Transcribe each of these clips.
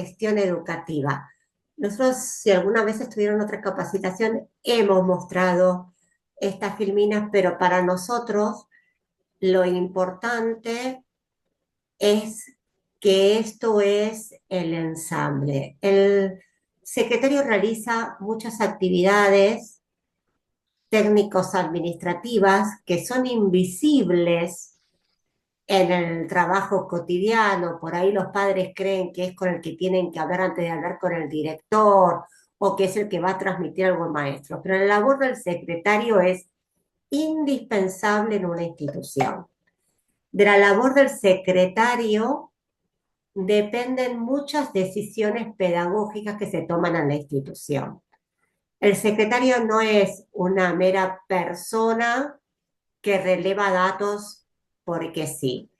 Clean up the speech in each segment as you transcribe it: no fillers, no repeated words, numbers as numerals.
gestión educativa. Nosotros, si alguna vez estuvieron en otra capacitación, hemos mostrado estas filminas, pero para nosotros lo importante es que esto es el ensamble. El secretario realiza muchas actividades técnicos administrativas que son invisibles en el trabajo cotidiano. Por ahí los padres creen que es con el que tienen que hablar antes de hablar con el director o que es el que va a transmitir algo al maestro. Pero la labor del secretario es indispensable en una institución. De la labor del secretario dependen muchas decisiones pedagógicas que se toman en la institución. El secretario no es una mera persona que releva datos porque sí.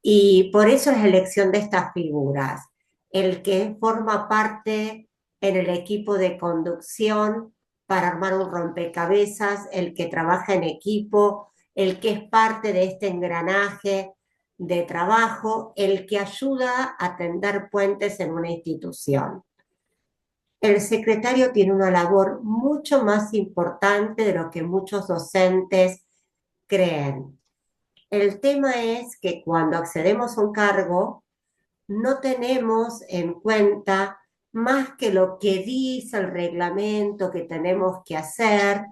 Y por eso es la elección de estas figuras. El que forma parte en el equipo de conducción para armar un rompecabezas, el que trabaja en equipo, el que es parte de este engranaje de trabajo, el que ayuda a tender puentes en una institución. El secretario tiene una labor mucho más importante de lo que muchos docentes creen. El tema es que cuando accedemos a un cargo, no tenemos en cuenta más que lo que dice el reglamento que tenemos que hacer,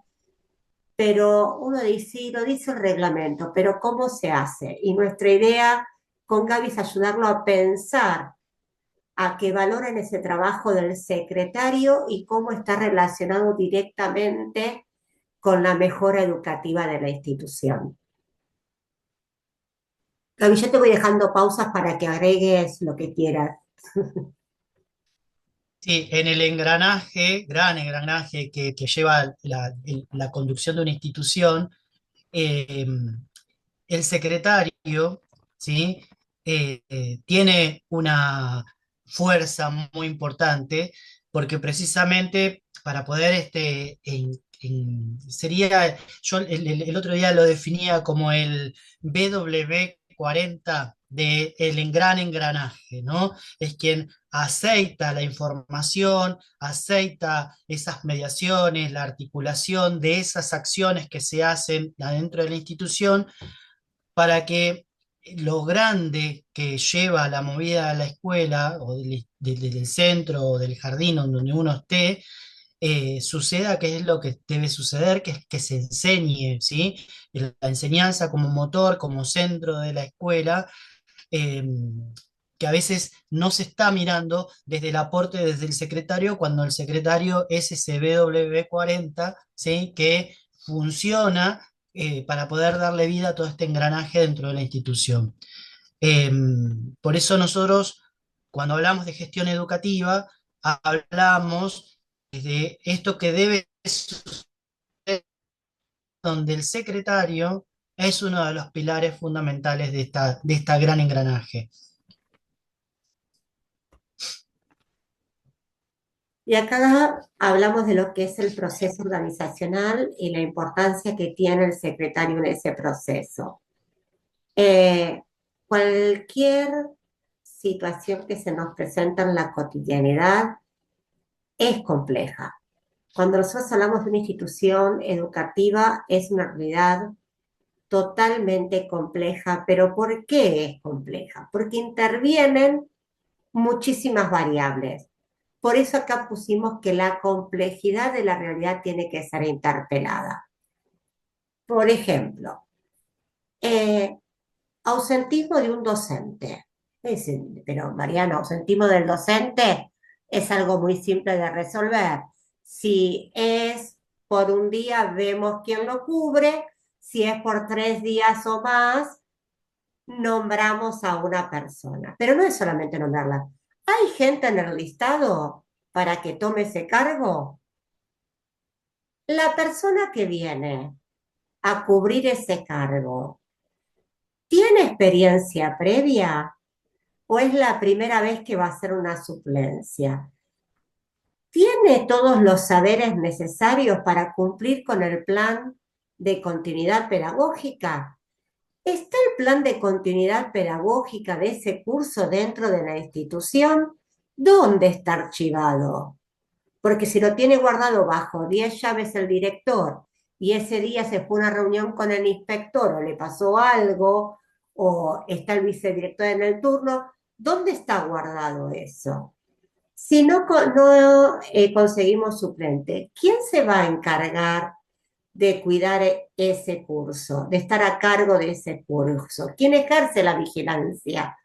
pero uno dice, sí, lo dice el reglamento, pero ¿cómo se hace? Y nuestra idea con Gaby es ayudarlo a pensar, a que valoren ese trabajo del secretario y cómo está relacionado directamente con la mejora educativa de la institución. Gaby, yo te voy dejando pausas para que agregues lo que quieras. Sí, en el engranaje, gran engranaje que lleva la conducción de una institución, eh, el secretario, ¿sí? Tiene una fuerza muy importante porque precisamente para poder, sería, yo el otro día lo definía como el BW40 del gran engranaje, ¿no? Es quien aceita la información, aceita esas mediaciones, la articulación de esas acciones que se hacen adentro de la institución para que lo grande que lleva la movida a la escuela o del centro o del jardín donde uno esté, suceda que es lo que debe suceder, que es que se enseñe, ¿sí? La enseñanza como motor, como centro de la escuela, eh, que a veces no se está mirando desde el aporte desde el secretario, cuando el secretario es ese BW40, ¿sí? Que funciona para poder darle vida a todo este engranaje dentro de la institución. Eh, por eso nosotros, cuando hablamos de gestión educativa, hablamos de esto que debe suceder, donde el secretario es uno de los pilares fundamentales de esta gran engranaje. Y acá hablamos de lo que es el proceso organizacional y la importancia que tiene el secretario en ese proceso. Eh, Cualquier situación que se nos presenta en la cotidianidad es compleja. Cuando nosotros hablamos de una institución educativa, es una realidad totalmente compleja. ¿Pero por qué es compleja? Porque intervienen muchísimas variables. Por eso acá pusimos que la complejidad de la realidad tiene que ser interpelada. Por ejemplo, eh, ausentismo de un docente. Pero Mariana, ausentismo del docente es algo muy simple de resolver. Si es por un día, vemos quién lo cubre. Si es por 3 días o más, nombramos a una persona. Pero no es solamente nombrarla. ¿Hay gente en el listado para que tome ese cargo? La persona que viene a cubrir ese cargo, ¿tiene experiencia previa o es la primera vez que va a hacer una suplencia? ¿Tiene todos los saberes necesarios para cumplir con el plan de continuidad pedagógica? ¿Está el plan de continuidad pedagógica de ese curso dentro de la institución? ¿Dónde está archivado? Porque si lo tiene guardado bajo 10 llaves el director y ese día se fue a una reunión con el inspector o le pasó algo o está el vicedirector en el turno, ¿dónde está guardado eso? Si no, no conseguimos suplente, ¿quién se va a encargar de cuidar ese curso, de estar a cargo de ese curso? ¿Quién ejerce la vigilancia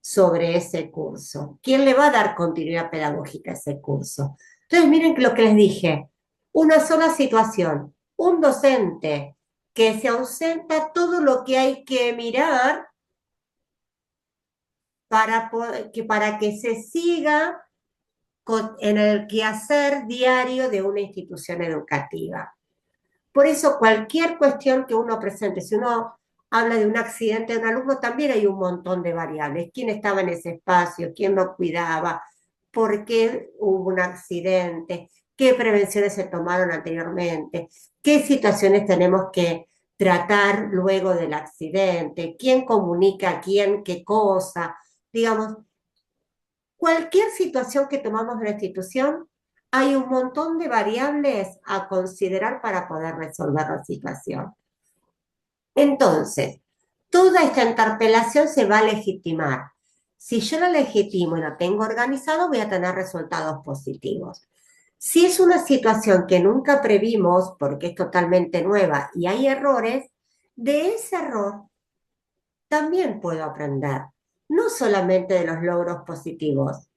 sobre ese curso? ¿Quién le va a dar continuidad pedagógica a ese curso? Entonces, miren lo que les dije, una sola situación, un docente que se ausenta todo lo que hay que mirar para que se siga en el quehacer diario de una institución educativa. Por eso cualquier cuestión que uno presente, si uno habla de un accidente de un alumno, también hay un montón de variables. ¿Quién estaba en ese espacio? ¿Quién lo cuidaba? ¿Por qué hubo un accidente? ¿Qué prevenciones se tomaron anteriormente? ¿Qué situaciones tenemos que tratar luego del accidente? ¿Quién comunica a quién qué cosa? Digamos, cualquier situación que tomamos en la institución, hay un montón de variables a considerar para poder resolver la situación. Entonces, toda esta interpelación se va a legitimar. Si yo la legitimo y lo tengo organizado, voy a tener resultados positivos. Si es una situación que nunca previmos porque es totalmente nueva y hay errores, de ese error también puedo aprender, no solamente de los logros positivos.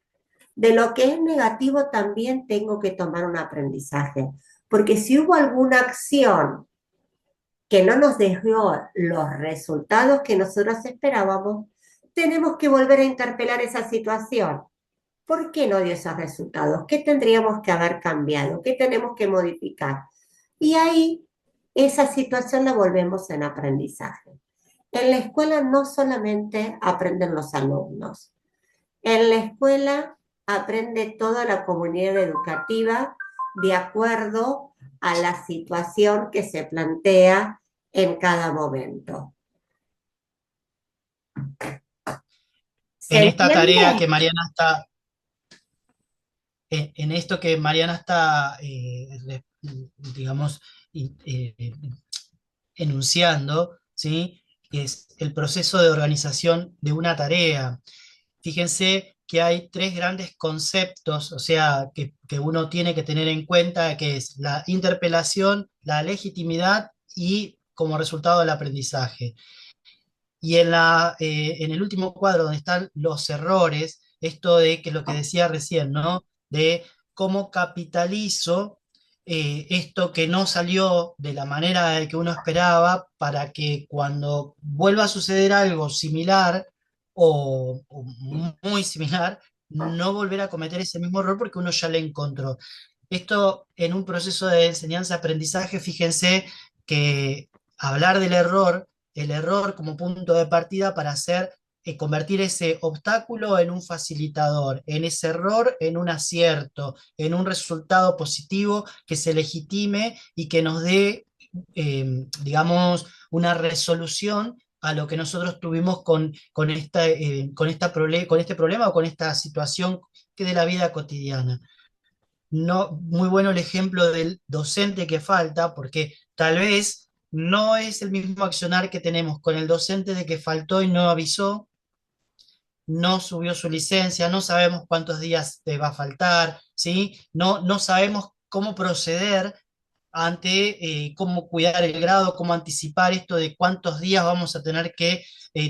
De lo que es negativo también tengo que tomar un aprendizaje, porque si hubo alguna acción que no nos dejó los resultados que nosotros esperábamos, tenemos que volver a interpelar esa situación. ¿Por qué no dio esos resultados? ¿Qué tendríamos que haber cambiado? ¿Qué tenemos que modificar? Y ahí esa situación la volvemos en aprendizaje. En la escuela no solamente aprenden los alumnos, en la escuela aprende toda la comunidad educativa de acuerdo a la situación que se plantea en cada momento. ¿Se En esta tarea entiende? que Mariana está, en esto que Mariana está, digamos, in- enunciando, ¿sí? Es el proceso de organización de una tarea. Fíjense que hay tres grandes conceptos, o sea, que uno tiene que tener en cuenta, que es la interpelación, la legitimidad y como resultado el aprendizaje. Y en el último cuadro donde están los errores, esto de que lo que decía recién, ¿no? De cómo capitalizo esto que no salió de la manera que uno esperaba para que cuando vuelva a suceder algo similar o muy similar, no volver a cometer ese mismo error porque uno ya le encontró. Esto en un proceso de enseñanza-aprendizaje, fíjense que hablar del error, el error como punto de partida para hacer, convertir ese obstáculo en un facilitador, en ese error en un acierto, en un resultado positivo que se legitime y que nos dé, digamos, una resolución a lo que nosotros tuvimos con este problema o con esta situación que de la vida cotidiana. No, muy bueno el ejemplo del docente que falta, porque tal vez no es el mismo accionar que tenemos con el docente de que faltó y no avisó, no subió su licencia, no sabemos cuántos días te va a faltar, ¿sí? No sabemos cómo proceder ante cómo cuidar el grado, cómo anticipar esto de cuántos días vamos a tener que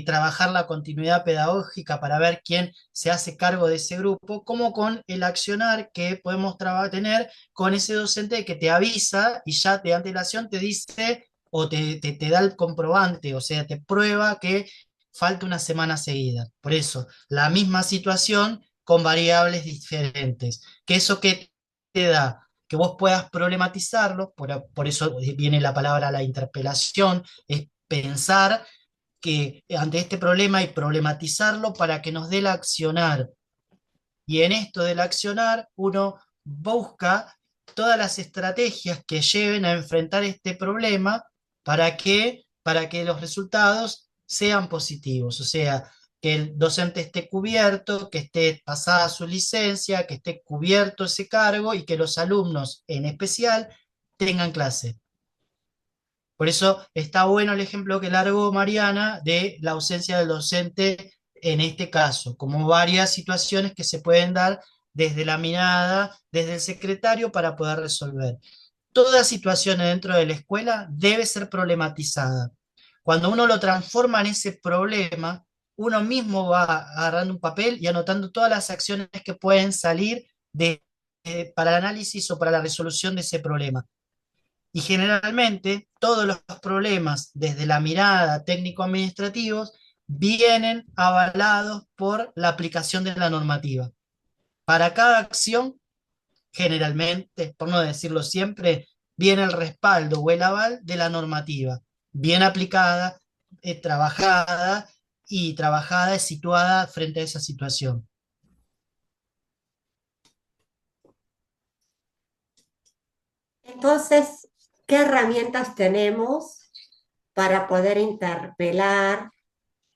trabajar la continuidad pedagógica para ver quién se hace cargo de ese grupo, como con el accionar que podemos tener con ese docente que te avisa y ya de antelación te dice o te da el comprobante, o sea, te prueba que falta una semana seguida. Por eso, la misma situación con variables diferentes. Que eso que te da, que vos puedas problematizarlo, por eso viene la palabra la interpelación, es pensar que ante este problema y problematizarlo para que nos dé el accionar. Y en esto del accionar, uno busca todas las estrategias que lleven a enfrentar este problema para que los resultados sean positivos. O sea, que el docente esté cubierto, que esté pasada su licencia, que esté cubierto ese cargo y que los alumnos en especial tengan clase. Por eso está bueno el ejemplo que largó Mariana de la ausencia del docente en este caso, como varias situaciones que se pueden dar desde la mirada, desde el secretario para poder resolver. Toda situación dentro de la escuela debe ser problematizada. Cuando uno lo transforma en ese problema, uno mismo va agarrando un papel y anotando todas las acciones que pueden salir para el análisis o para la resolución de ese problema. Y generalmente todos los problemas desde la mirada técnico-administrativos vienen avalados por la aplicación de la normativa. Para cada acción, generalmente, por no decirlo siempre, viene el respaldo o el aval de la normativa, bien aplicada, trabajada y situada frente a esa situación. Entonces, ¿qué herramientas tenemos para poder interpelar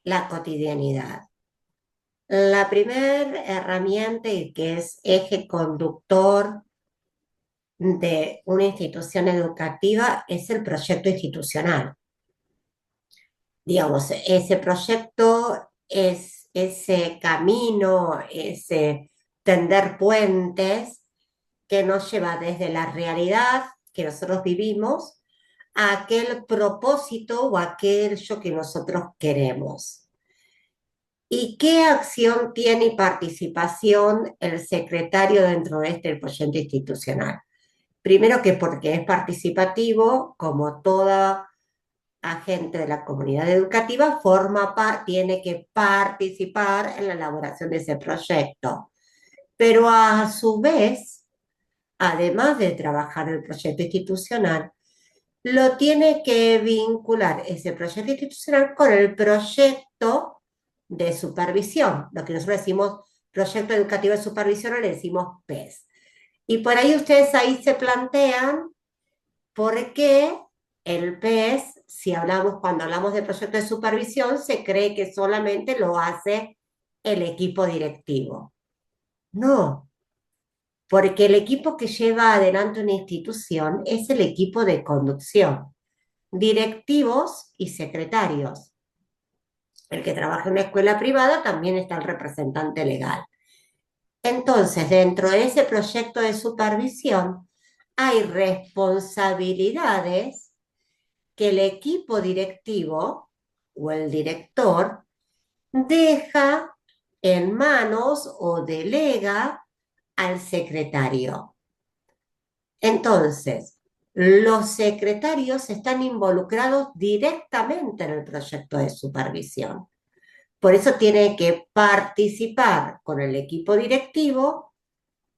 la cotidianidad? La primera herramienta y que es eje conductor de una institución educativa es el proyecto institucional. Digamos, ese proyecto es ese camino, ese tender puentes que nos lleva desde la realidad que nosotros vivimos a aquel propósito o aquello que nosotros queremos. ¿Y qué acción tiene y participación el secretario dentro de este proyecto institucional? Primero que porque es participativo, como toda agente de la comunidad educativa, tiene que participar en la elaboración de ese proyecto. Pero a su vez, además de trabajar el proyecto institucional, lo tiene que vincular ese proyecto institucional con el proyecto de supervisión, lo que nosotros decimos proyecto educativo de supervisión, le decimos PES. Y por ahí ustedes ahí se plantean por qué el PES, cuando hablamos de proyecto de supervisión, se cree que solamente lo hace el equipo directivo. No, porque el equipo que lleva adelante una institución es el equipo de conducción, directivos y secretarios. El que trabaja en una escuela privada también está el representante legal. Entonces, dentro de ese proyecto de supervisión, hay responsabilidades que el equipo directivo o el director deja en manos o delega al secretario. Entonces, los secretarios están involucrados directamente en el proyecto de supervisión. Por eso tiene que participar con el equipo directivo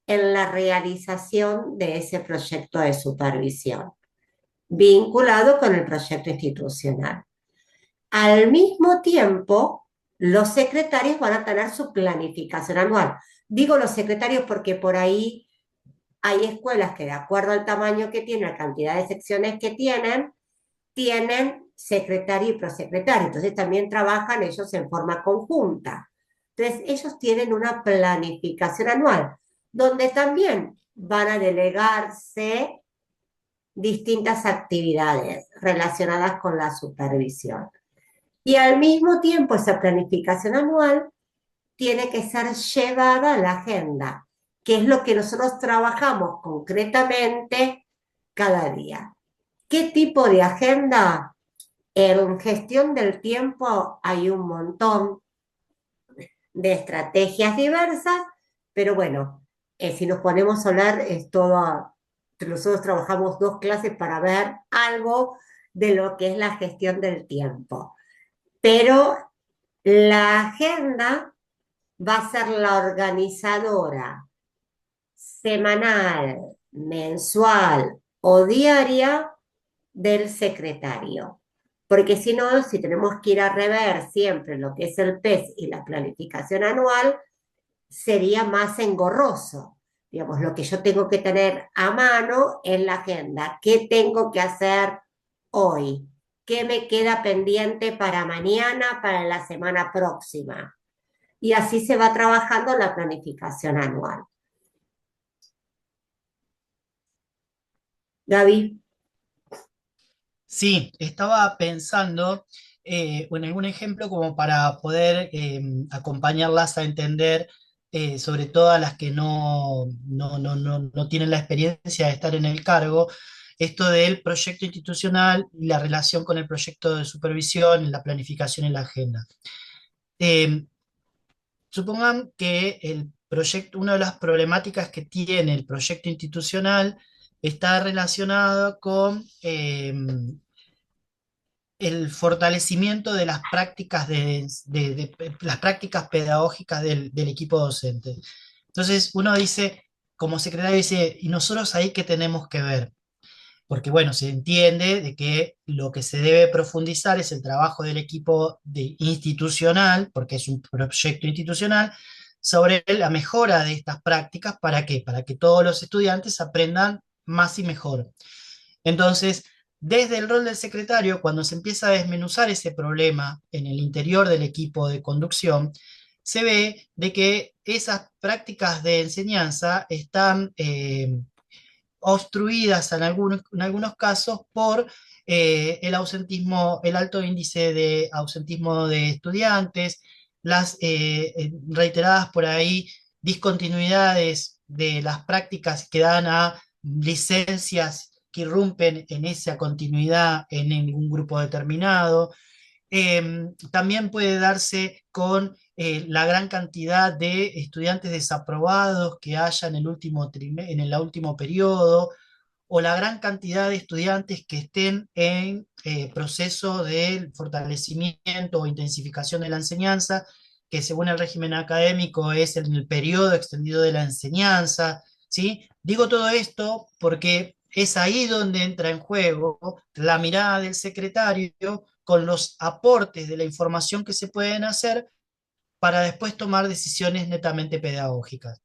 en la realización de ese proyecto de supervisión, vinculado con el proyecto institucional. Al mismo tiempo, los secretarios van a tener su planificación anual. Digo los secretarios porque por ahí hay escuelas que de acuerdo al tamaño que tienen, la cantidad de secciones que tienen secretario y prosecretario. Entonces también trabajan ellos en forma conjunta. Entonces ellos tienen una planificación anual, donde también van a delegarse distintas actividades relacionadas con la supervisión. Y al mismo tiempo esa planificación anual tiene que ser llevada a la agenda, que es lo que nosotros trabajamos concretamente cada día. ¿Qué tipo de agenda? En gestión del tiempo hay un montón de estrategias diversas, pero bueno, si nos ponemos a hablar, es todo, nosotros trabajamos 2 clases para ver algo de lo que es la gestión del tiempo. Pero la agenda va a ser la organizadora semanal, mensual o diaria del secretario. Porque si no, si tenemos que ir a rever siempre lo que es el PES y la planificación anual, sería más engorroso. Digamos, lo que yo tengo que tener a mano en la agenda. ¿Qué tengo que hacer hoy? ¿Qué me queda pendiente para mañana, para la semana próxima? y así se va trabajando la planificación anual. Gaby. Sí, estaba pensando en algún ejemplo como para poder acompañarlas a entender, sobre todo a las que no tienen la experiencia de estar en el cargo, esto del proyecto institucional y la relación con el proyecto de supervisión, la planificación y la agenda. Eh, Supongan que el proyecto, una de las problemáticas que tiene el proyecto institucional está relacionada con el fortalecimiento de las prácticas, las prácticas pedagógicas del equipo docente. Entonces uno dice, como secretario dice, ¿y nosotros ahí qué tenemos que ver? Porque bueno, se entiende de que lo que se debe profundizar es el trabajo del equipo institucional, porque es un proyecto institucional, sobre la mejora de estas prácticas. ¿Para qué? Para que todos los estudiantes aprendan más y mejor. Entonces, desde el rol del secretario, cuando se empieza a desmenuzar ese problema en el interior del equipo de conducción, se ve de que esas prácticas de enseñanza están obstruidas en algunos casos por el ausentismo, el alto índice de ausentismo de estudiantes, las reiteradas por ahí discontinuidades de las prácticas que dan a licencias que irrumpen en esa continuidad en ningún grupo determinado. También puede darse con la gran cantidad de estudiantes desaprobados que haya en en el último periodo, o la gran cantidad de estudiantes que estén en proceso de fortalecimiento o intensificación de la enseñanza, que según el régimen académico es el periodo extendido de la enseñanza, ¿sí? Digo todo esto porque es ahí donde entra en juego la mirada del secretario con los aportes de la información que se pueden hacer para después tomar decisiones netamente pedagógicas.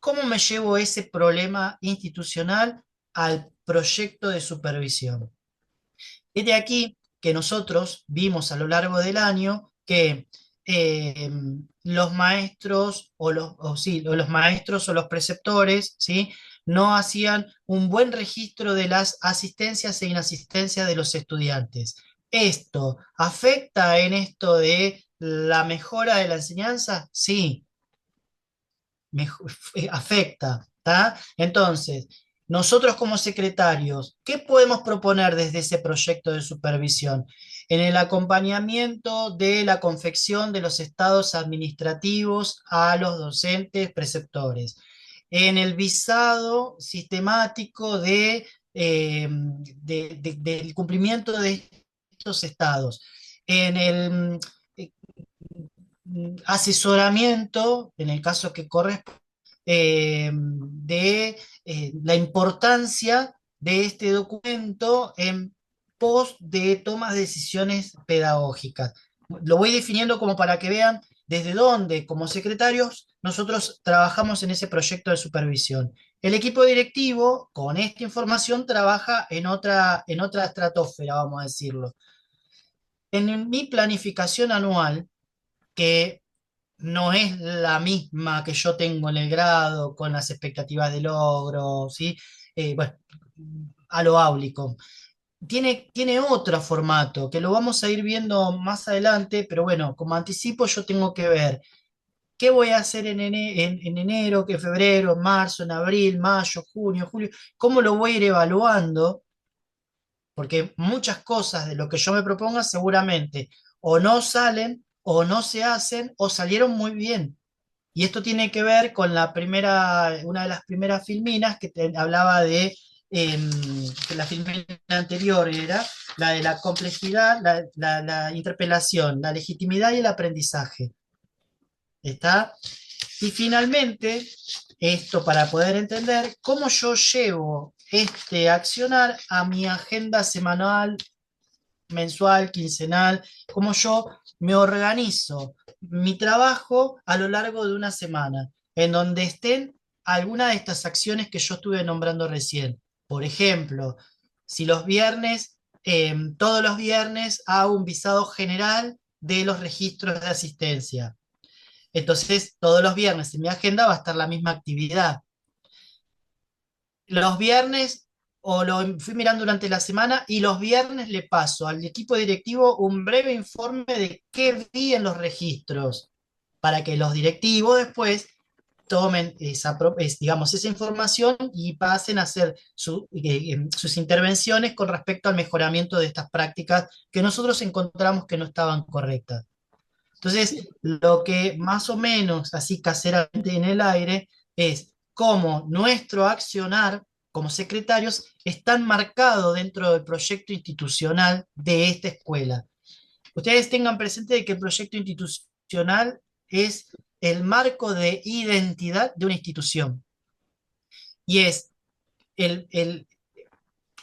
¿Cómo me llevo ese problema institucional al proyecto de supervisión? Es de aquí que nosotros vimos a lo largo del año que eh, los maestros o los maestros o los preceptores, ¿sí? No hacían un buen registro de las asistencias e inasistencias de los estudiantes. ¿Esto afecta en esto de la mejora de la enseñanza? Sí, afecta, ¿tá? Entonces, nosotros como secretarios, ¿qué podemos proponer desde ese proyecto de supervisión? En el acompañamiento de la confección de los estados administrativos a los docentes preceptores, en el visado sistemático del cumplimiento de estos estados, en el asesoramiento, en el caso que corresponde, de la importancia de este documento en pos de tomas de decisiones pedagógicas. Lo voy definiendo como para que vean desde dónde, como secretarios, nosotros trabajamos en ese proyecto de supervisión. El equipo directivo, con esta información, trabaja en otra estratosfera, vamos a decirlo. En mi planificación anual, que no es la misma que yo tengo en el grado, con las expectativas de logro, ¿sí? Bueno, a lo áulico. Tiene otro formato, que lo vamos a ir viendo más adelante, pero bueno, como anticipo, yo tengo que ver qué voy a hacer en enero, que febrero, marzo, en abril, mayo, junio, julio, cómo lo voy a ir evaluando, porque muchas cosas de lo que yo me proponga seguramente o no salen, o no se hacen, o salieron muy bien. Y esto tiene que ver con una de las primeras filminas que hablaba que la filmina anterior era la de la complejidad, la interpelación, la legitimidad y el aprendizaje. ¿Está? Y finalmente, esto para poder entender cómo yo llevo este accionar a mi agenda semanal, mensual, quincenal, cómo yo me organizo mi trabajo a lo largo de una semana, en donde estén algunas de estas acciones que yo estuve nombrando recién. Por ejemplo, si los viernes, todos los viernes hago un visado general de los registros de asistencia. Entonces, todos los viernes en mi agenda va a estar la misma actividad. Los viernes, o lo fui mirando durante la semana, y los viernes le paso al equipo directivo un breve informe de qué vi en los registros, para que los directivos después tomen digamos, esa información y pasen a hacer sus intervenciones con respecto al mejoramiento de estas prácticas que nosotros encontramos que no estaban correctas. Entonces, lo que más o menos, así caseramente en el aire, es cómo nuestro accionar como secretarios está marcado dentro del proyecto institucional de esta escuela. Ustedes tengan presente de que el proyecto institucional es el marco de identidad de una institución y el, el-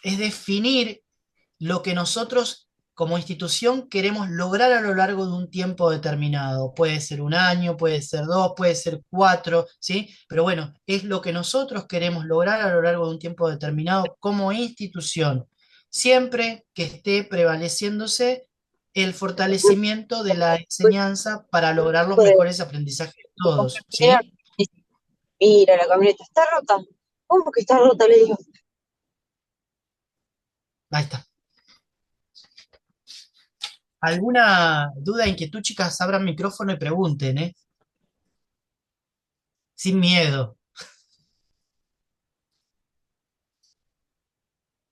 es definir lo que nosotros como institución queremos lograr a lo largo de un tiempo determinado. Puede ser un año, puede ser dos, puede ser cuatro, ¿sí? Pero bueno, es lo que nosotros queremos lograr a lo largo de un tiempo determinado como institución, siempre que esté prevaleciéndose el fortalecimiento de la enseñanza para lograr los de mejores aprendizajes de todos, compañera, ¿sí? mira, la camioneta está rota. ¿Cómo que está rota? Le digo. Ahí está. ¿Alguna duda, inquietud, chicas? Abran micrófono y pregunten, ¿eh? Sin miedo.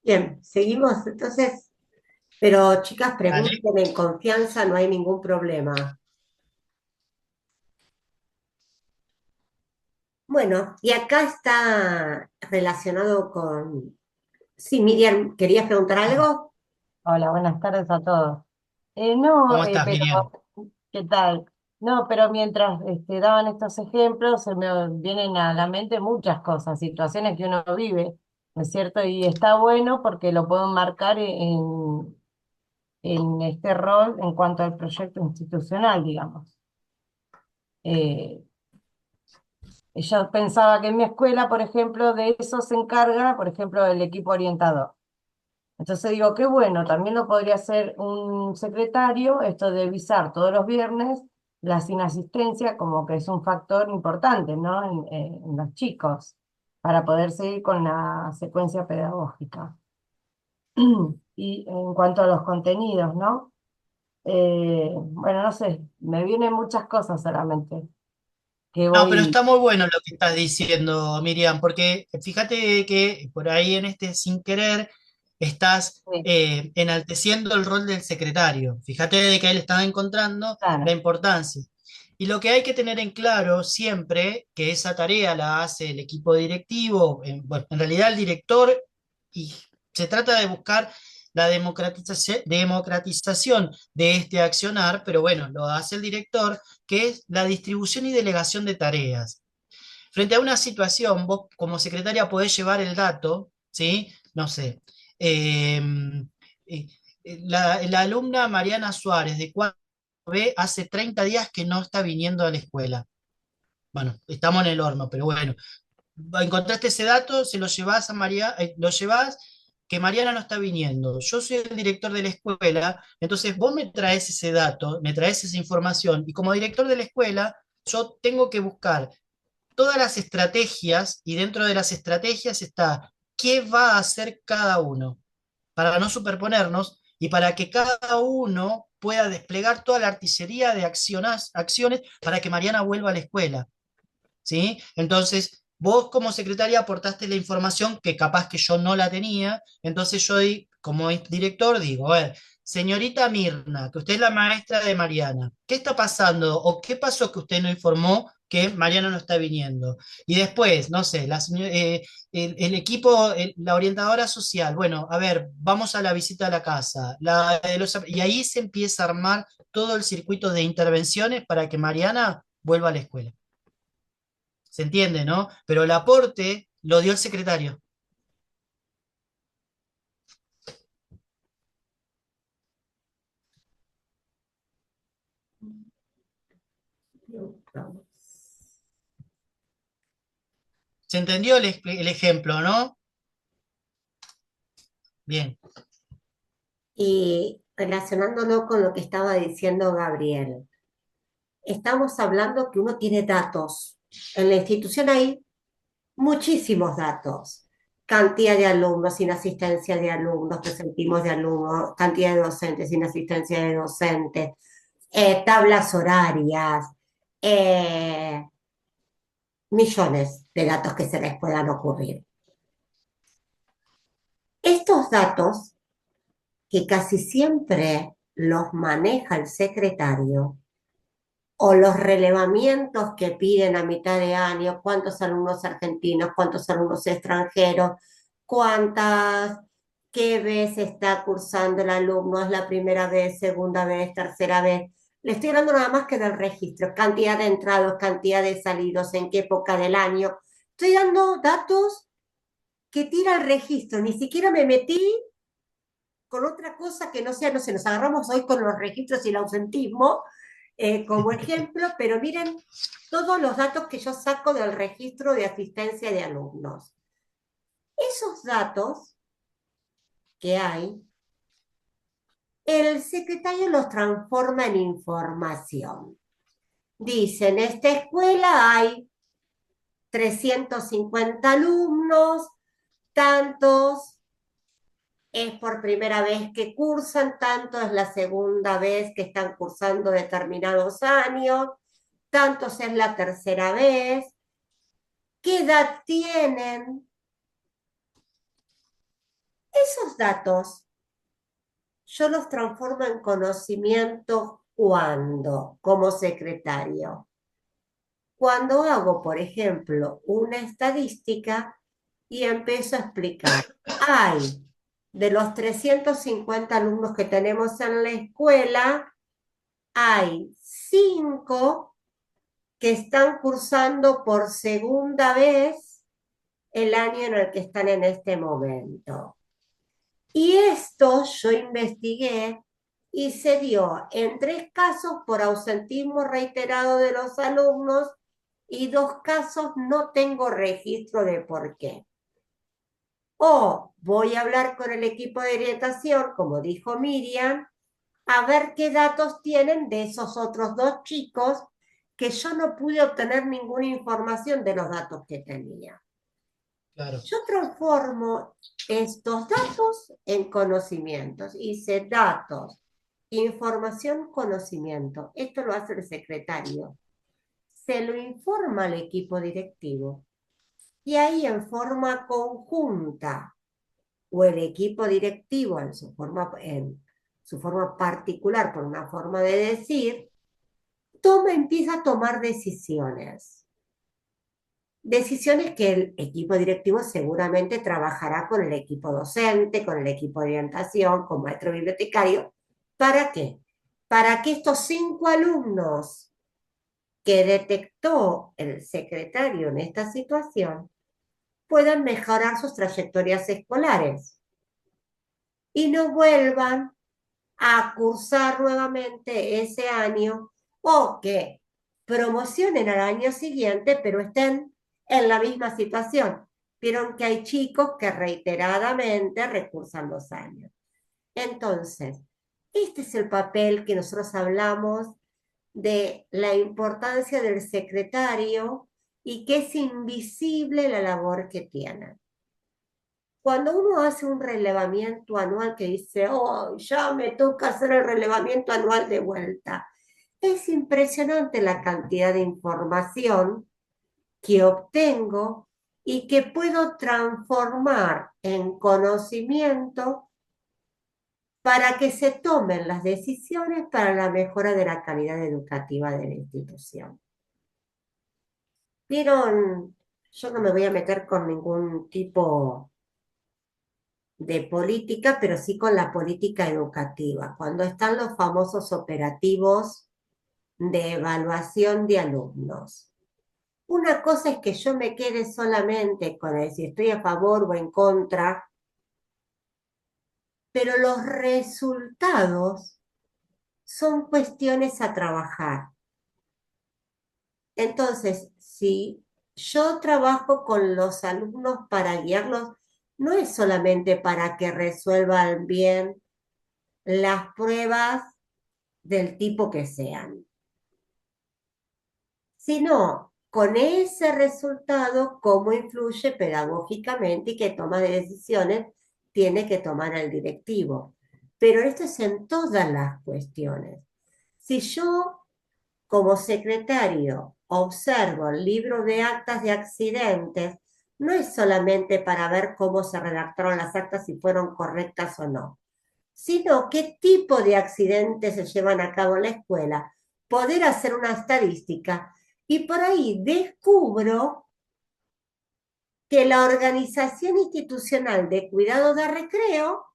Bien, seguimos entonces, pero chicas, ¿Vale? pregunten en confianza, no hay ningún problema. Bueno, y acá está relacionado con... Sí, Miriam, ¿querías preguntar algo? Hola, buenas tardes a todos. No, ¿Cómo estás, pero, Miriam? ¿qué tal? No, pero mientras daban estos ejemplos, se me vienen a la mente muchas cosas, situaciones que uno vive, ¿no es cierto? Y está bueno porque lo puedo marcar en este rol en cuanto al proyecto institucional, digamos. Eh, yo pensaba que en mi escuela, por ejemplo, de eso se encarga, por ejemplo, el equipo orientador. Entonces digo, qué bueno, también lo podría hacer un secretario, esto de visar todos los viernes la inasistencia, como que es un factor importante, ¿no? En los chicos, para poder seguir con la secuencia pedagógica. Y en cuanto a los contenidos, ¿no? Bueno, no sé, me vienen muchas cosas solamente que No, pero voy. está muy bueno lo que estás diciendo, Miriam, porque fíjate que por ahí en este sin querer estás Sí, enalteciendo el rol del secretario. Fíjate de que ahí le estás encontrando la claro, importancia. Y lo que hay que tener en claro siempre, que esa tarea la hace el equipo directivo, bueno, en realidad el director, y se trata de buscar la democratización de este accionar, pero bueno, lo hace el director, que es la distribución y delegación de tareas. Frente a una situación, vos como secretaria podés llevar el dato, ¿sí? No sé, eh, eh, la alumna Mariana Suárez de cuarto B hace 30 días que no está viniendo a la escuela. Bueno, estamos en el horno, pero bueno, encontraste ese dato, se lo llevas a María, lo llevas que Mariana no está viniendo. Yo soy el director de la escuela, entonces vos me traes ese dato, me traes esa información, y como director de la escuela, yo tengo que buscar todas las estrategias, y dentro de las estrategias está qué va a hacer cada uno, para no superponernos y para que cada uno pueda desplegar toda la artillería de acciones para que Mariana vuelva a la escuela. ¿Sí? Entonces, vos como secretaria aportaste la información que capaz que yo no la tenía, entonces yo como director digo, a ver, señorita Mirna, que usted es la maestra de Mariana, ¿qué está pasando o qué pasó que usted no informó que Mariana no está viniendo? Y después, no sé, el equipo, la orientadora social, bueno, a ver, vamos a la visita a la casa, y ahí se empieza a armar todo el circuito de intervenciones para que Mariana vuelva a la escuela. ¿Se entiende, no? Pero el aporte lo dio el secretario. ¿Se entendió el ejemplo, no? Bien. Y relacionándolo con lo que estaba diciendo Gabriel. estamos hablando que uno tiene datos. En la institución hay muchísimos datos. Cantidad de alumnos, sin asistencia de alumnos, presentismos de alumnos, cantidad de docentes, sin asistencia de docentes, tablas horarias, eh, millones de datos que se les puedan ocurrir. Estos datos, que casi siempre los maneja el secretario, o los relevamientos que piden a mitad de año, cuántos alumnos argentinos, cuántos alumnos extranjeros, qué vez está cursando el alumno, es la primera vez, segunda vez, tercera vez. Le estoy hablando nada más que del registro, cantidad de entrados, cantidad de salidos, en qué época del año. Estoy dando datos que tira el registro, ni siquiera me metí con otra cosa que no sea, no sé, nos agarramos hoy con los registros y el ausentismo como ejemplo, pero miren todos los datos que yo saco del registro de asistencia de alumnos. Esos datos que hay, el secretario los transforma en información. Dice, en esta escuela hay 350 alumnos, tantos es por primera vez que cursan, tanto es la segunda vez que están cursando determinados años, tantos es la tercera vez, qué edad tienen. Esos datos yo los transformo en conocimiento cuando, como secretario. Cuando hago, por ejemplo, una estadística y empiezo a explicar, hay de los 350 alumnos que tenemos en la escuela, hay 5 que están cursando por segunda vez el año en el que están en este momento. Y esto yo investigué y se dio en 3 casos por ausentismo reiterado de los alumnos y 2 casos no tengo registro de por qué. O voy a hablar con el equipo de orientación, como dijo Miriam, a ver qué datos tienen de esos otros 2 chicos que yo no pude obtener ninguna información de los datos que tenía. Claro. Yo transformo estos datos en conocimientos. Hice datos, información, conocimiento. Esto lo hace el secretario. Se lo informa al equipo directivo. Y ahí en forma conjunta, o el equipo directivo en su forma particular, por una forma de decir, empieza a tomar decisiones. Decisiones que el equipo directivo seguramente trabajará con el equipo docente, con el equipo de orientación, con maestro bibliotecario. ¿Para qué? Para que estos 5 alumnos que detectó el secretario en esta situación puedan mejorar sus trayectorias escolares y no vuelvan a cursar nuevamente ese año o que promocionen al año siguiente, pero estén en la misma situación. Vieron que hay chicos que reiteradamente recursan los años. Entonces, este es el papel que nosotros hablamos de la importancia del secretario y que es invisible la labor que tiene. Cuando uno hace un relevamiento anual que dice, oh, ya me toca hacer el relevamiento anual de vuelta, es impresionante la cantidad de información que obtengo y que puedo transformar en conocimiento para que se tomen las decisiones para la mejora de la calidad educativa de la institución. Vieron, yo no me voy a meter con ningún tipo de política, pero sí con la política educativa, cuando están los famosos operativos de evaluación de alumnos. Una cosa es que yo me quede solamente con el si estoy a favor o en contra, pero los resultados son cuestiones a trabajar. Entonces, si yo trabajo con los alumnos para guiarlos, no es solamente para que resuelvan bien las pruebas del tipo que sean. sino con ese resultado, cómo influye pedagógicamente y qué toma de decisiones tiene que tomar el directivo. Pero esto es en todas las cuestiones. Si yo, como secretario, observo el libro de actas de accidentes, no es solamente para ver cómo se redactaron las actas, si fueron correctas o no, sino qué tipo de accidentes se llevan a cabo en la escuela, poder hacer una estadística y por ahí descubro que la organización institucional de cuidado de recreo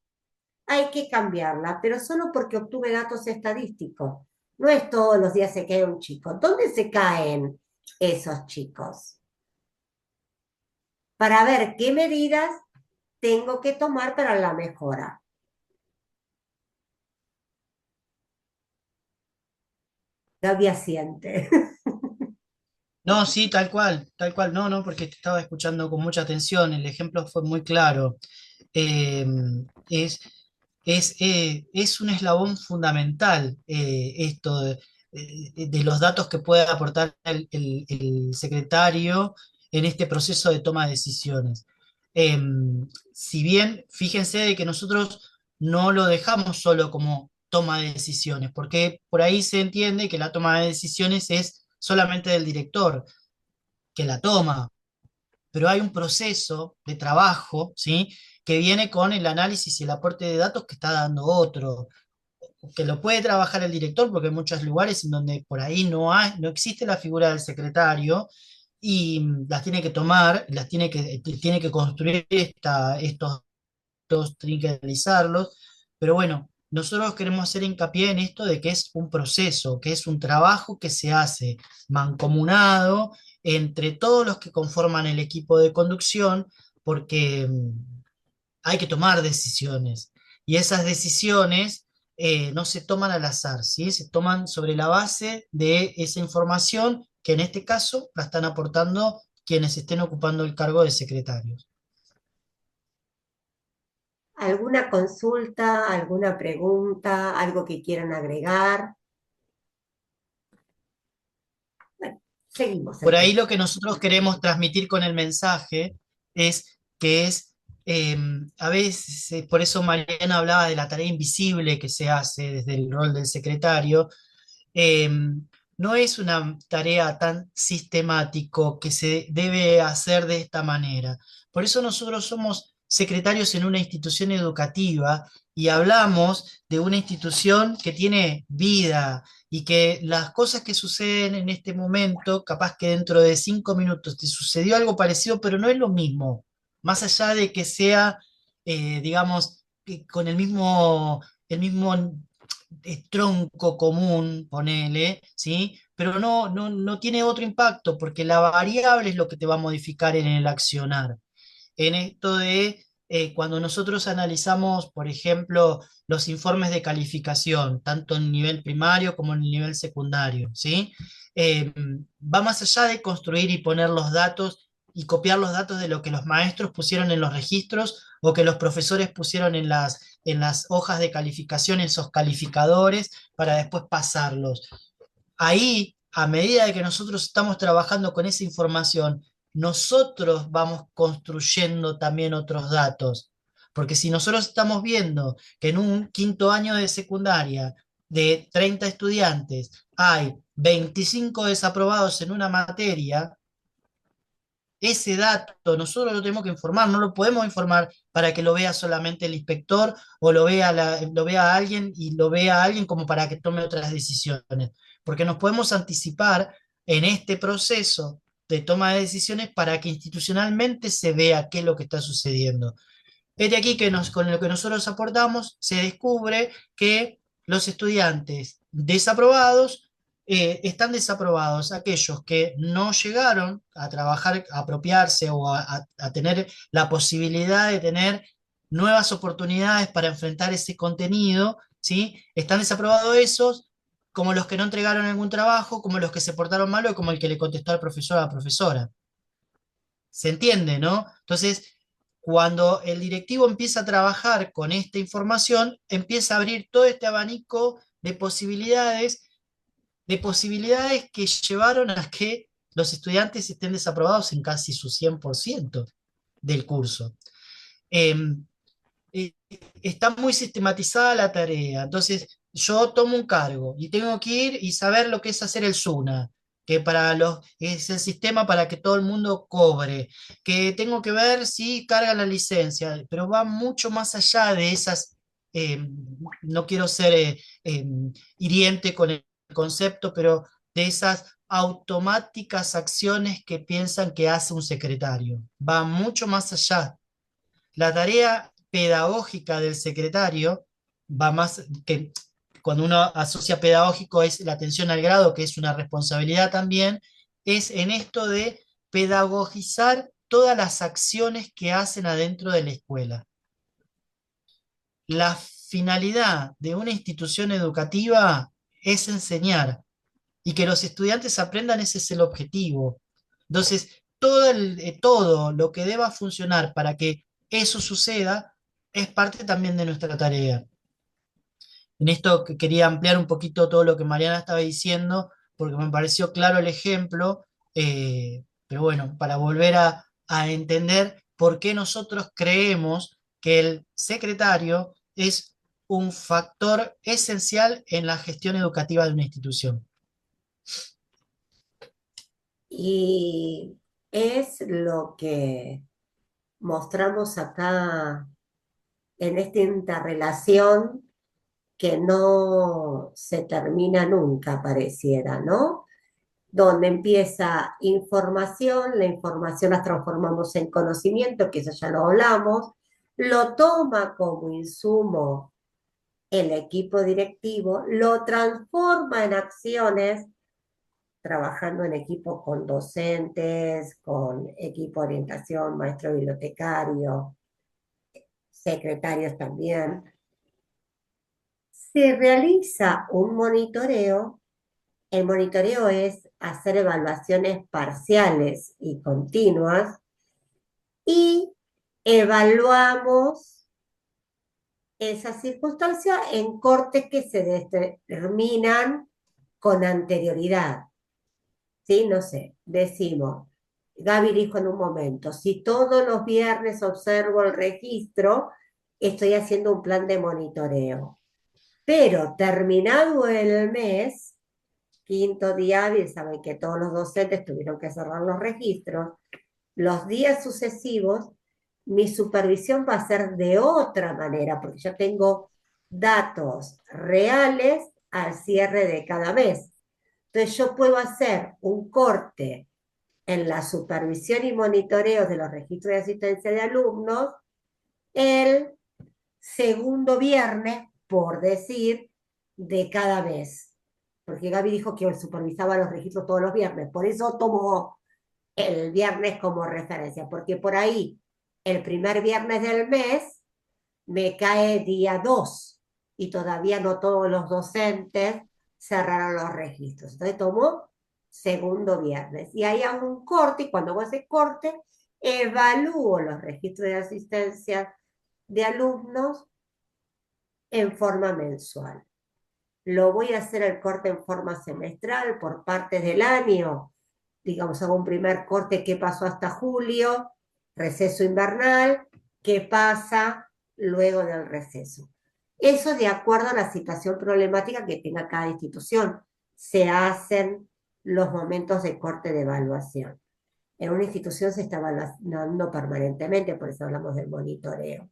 hay que cambiarla, pero solo porque obtuve datos estadísticos. No es todos los días se cae un chico. ¿Dónde se caen esos chicos? Para ver qué medidas tengo que tomar para la mejora. Gaby asiente. No, sí, tal cual, no, no, porque te estaba escuchando con mucha atención, el ejemplo fue muy claro. Eh, es, es un eslabón fundamental esto de los datos que puede aportar el secretario en este proceso de toma de decisiones. Eh, si bien, fíjense de que nosotros no lo dejamos solo como toma de decisiones, porque por ahí se entiende que la toma de decisiones es solamente del director que la toma, pero hay un proceso de trabajo, ¿sí? Que viene con el análisis y el aporte de datos que está dando otro, que lo puede trabajar el director, porque hay muchos lugares en donde por ahí no existe la figura del secretario y las tiene que tomar, tiene que construir estos, tiene que analizarlos, pero bueno, nosotros queremos hacer hincapié en esto de que es un proceso, que es un trabajo que se hace mancomunado entre todos los que conforman el equipo de conducción, porque hay que tomar decisiones. Y esas decisiones no se toman al azar, ¿sí? Se toman sobre la base de esa información que en este caso la están aportando quienes estén ocupando el cargo de secretarios. ¿Alguna consulta, alguna pregunta, algo que quieran agregar? Bueno, seguimos Por ahí entonces. lo que nosotros queremos transmitir con el mensaje es que es, eh, a veces, por eso Mariana hablaba de la tarea invisible que se hace desde el rol del secretario, eh, no es una tarea tan sistemático que se debe hacer de esta manera. Por eso nosotros somos secretarios en una institución educativa y hablamos de una institución que tiene vida y que las cosas que suceden en este momento, capaz que dentro de 5 minutos te sucedió algo parecido, pero no es lo mismo, más allá de que sea, digamos, que con el mismo tronco común, ponele, ¿sí? Pero no tiene otro impacto, porque la variable es lo que te va a modificar en el accionar. En esto de cuando nosotros analizamos, por ejemplo, los informes de calificación, tanto en nivel primario como en el nivel secundario, ¿sí? Va más allá de construir y poner los datos y copiar los datos de lo que los maestros pusieron en los registros o que los profesores pusieron en las hojas de calificación, en esos calificadores, para después pasarlos. Ahí, a medida de que nosotros estamos trabajando con esa información, nosotros vamos construyendo también otros datos. Porque si nosotros estamos viendo que en un quinto año de secundaria de 30 estudiantes hay 25 desaprobados en una materia, ese dato nosotros lo tenemos que informar, no lo podemos informar para que lo vea solamente el inspector o lo vea alguien y lo vea alguien como para que tome otras decisiones, porque nos podemos anticipar en este proceso de toma de decisiones para que institucionalmente se vea qué es lo que está sucediendo. Es de aquí que con lo que nosotros aportamos se descubre que los estudiantes desaprobados están desaprobados aquellos que no llegaron a trabajar, a apropiarse o a tener la posibilidad de tener nuevas oportunidades para enfrentar ese contenido, ¿sí? Están desaprobados esos, como los que no entregaron algún trabajo, como los que se portaron mal o como el que le contestó al profesor o a la profesora. ¿Se entiende, no? Entonces, cuando el directivo empieza a trabajar con esta información, empieza a abrir todo este abanico de posibilidades de posibilidades que llevaron a que los estudiantes estén desaprobados en casi su 100% del curso. Eh, eh, Está muy sistematizada la tarea. Entonces, yo tomo un cargo y tengo que ir y saber lo que es hacer el SUNA, que es el sistema para que todo el mundo cobre, que tengo que ver si carga la licencia, pero va mucho más allá de esas, no quiero ser hiriente con el concepto, pero de esas automáticas acciones que piensan que hace un secretario. Va mucho más allá. La tarea pedagógica del secretario va más que cuando uno asocia pedagógico es la atención al grado, que es una responsabilidad también, es en esto de pedagogizar todas las acciones que hacen adentro de la escuela. La finalidad de una institución educativa es enseñar y que los estudiantes aprendan, ese es el objetivo. Entonces, todo lo que deba funcionar para que eso suceda es parte también de nuestra tarea. En esto que quería ampliar un poquito todo lo que Mariana estaba diciendo, porque me pareció claro el ejemplo, pero bueno, para volver a entender por qué nosotros creemos que el secretario es un factor esencial en la gestión educativa de una institución. Y es lo que mostramos acá en esta interrelación que no se termina nunca, pareciera, ¿no? Donde empieza información, la información la transformamos en conocimiento, que eso ya lo hablamos, lo toma como insumo el equipo directivo, lo transforma en acciones, trabajando en equipo con docentes, con equipo de orientación, maestro bibliotecario, secretarios también. Se realiza un monitoreo. El monitoreo es hacer evaluaciones parciales y continuas y evaluamos esa circunstancia en cortes que se determinan con anterioridad. ¿Sí? No sé, decimos, Gaby dijo en un momento, si todos los viernes observo el registro, estoy haciendo un plan de monitoreo. Pero terminado el mes, quinto día hábil, saben que todos los docentes tuvieron que cerrar los registros, los días sucesivos, mi supervisión va a ser de otra manera, porque yo tengo datos reales al cierre de cada mes. Entonces yo puedo hacer un corte en la supervisión y monitoreo de los registros de asistencia de alumnos el segundo viernes, por decir, de cada mes. Porque Gaby dijo que supervisaba los registros todos los viernes, por eso tomó el viernes como referencia, porque por ahí el primer viernes del mes me cae día 2 y todavía no todos los docentes cerraron los registros. Entonces tomó segundo viernes y ahí hago un corte y cuando hago ese corte evalúo los registros de asistencia de alumnos en forma mensual. Lo voy a hacer el corte en forma semestral por partes del año. Digamos, hago un primer corte, qué pasó hasta julio, receso invernal, qué pasa luego del receso. Eso de acuerdo a la situación problemática que tenga cada institución. Se hacen los momentos de corte de evaluación. En una institución se está evaluando permanentemente, por eso hablamos del monitoreo.